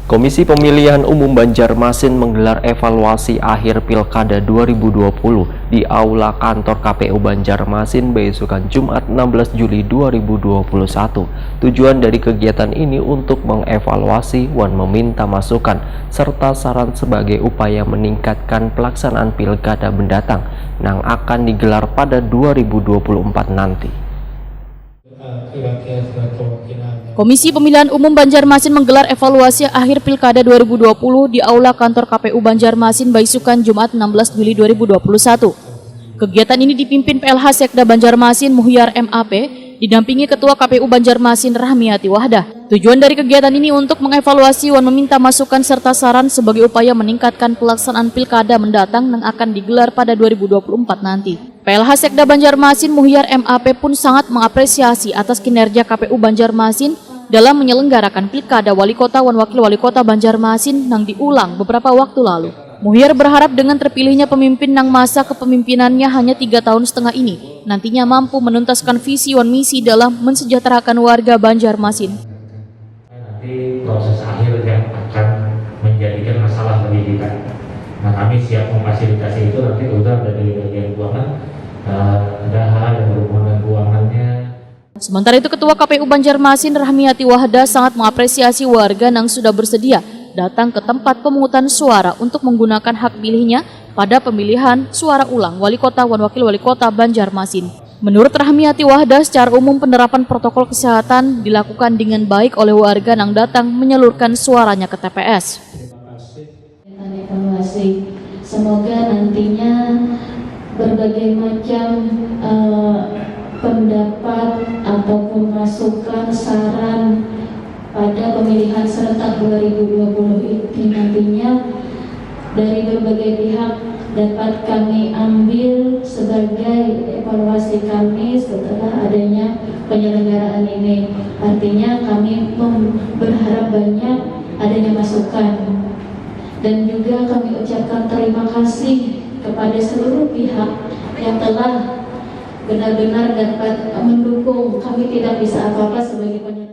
Komisi Pemilihan Umum Banjarmasin menggelar evaluasi akhir Pilkada 2020 di Aula Kantor KPU Banjarmasin besokan Jumat 16 Juli 2021. Tujuan dari kegiatan ini untuk mengevaluasi dan meminta masukan serta saran sebagai upaya meningkatkan pelaksanaan Pilkada mendatang yang akan digelar pada 2024 nanti. Komisi Pemilihan Umum Banjarmasin menggelar evaluasi akhir Pilkada 2020 di Aula Kantor KPU Banjarmasin besokan Jumat 16 Juli 2021. Kegiatan ini dipimpin PLH Sekda Banjarmasin Muhyar MAP, didampingi Ketua KPU Banjarmasin Rahmiati Wahdah. Tujuan dari kegiatan ini untuk mengevaluasi dan meminta masukan serta saran sebagai upaya meningkatkan pelaksanaan Pilkada mendatang yang akan digelar pada 2024 nanti. PLH Sekda Banjarmasin Muhyar MAP pun sangat mengapresiasi atas kinerja KPU Banjarmasin dalam menyelenggarakan Pilkada Wali Kota dan Wakil Wali Kota Banjarmasin yang diulang beberapa waktu lalu. Muhyar berharap dengan terpilihnya pemimpin yang masa kepemimpinannya hanya 3,5 tahun ini, nantinya mampu menuntaskan visi dan misi dalam mensejahterakan warga Banjarmasin. Nanti proses akhir yang akan menjadikan masalah bagi kita. Nah, kami siap memfasilitasi itu. Nanti udah dari bagian keuangan, ada hal yang berhubungan dengan keuangannya. Sementara itu, Ketua KPU Banjarmasin Rahmiati Wahdah sangat mengapresiasi warga yang sudah bersedia datang ke tempat pemungutan suara untuk menggunakan hak pilihnya pada pemilihan suara ulang Wali Kota dan Wakil Wali Kota Banjarmasin. Menurut Rahmiati Wahdah, secara umum penerapan protokol kesehatan dilakukan dengan baik oleh warga yang datang menyalurkan suaranya ke TPS. Evaluasi, semoga nantinya berbagai macam pendapat ataupun masukan saran pada pemilihan serentak 2020 ini nantinya dari berbagai pihak dapat kami ambil sebagai evaluasi kami setelah adanya penyelenggaraan ini. Artinya kami berharap banyak adanya masukan, dan juga kami ucapkan terima kasih kepada seluruh pihak yang telah benar-benar dapat mendukung. Kami tidak bisa apa-apa sebagai penyelenggara.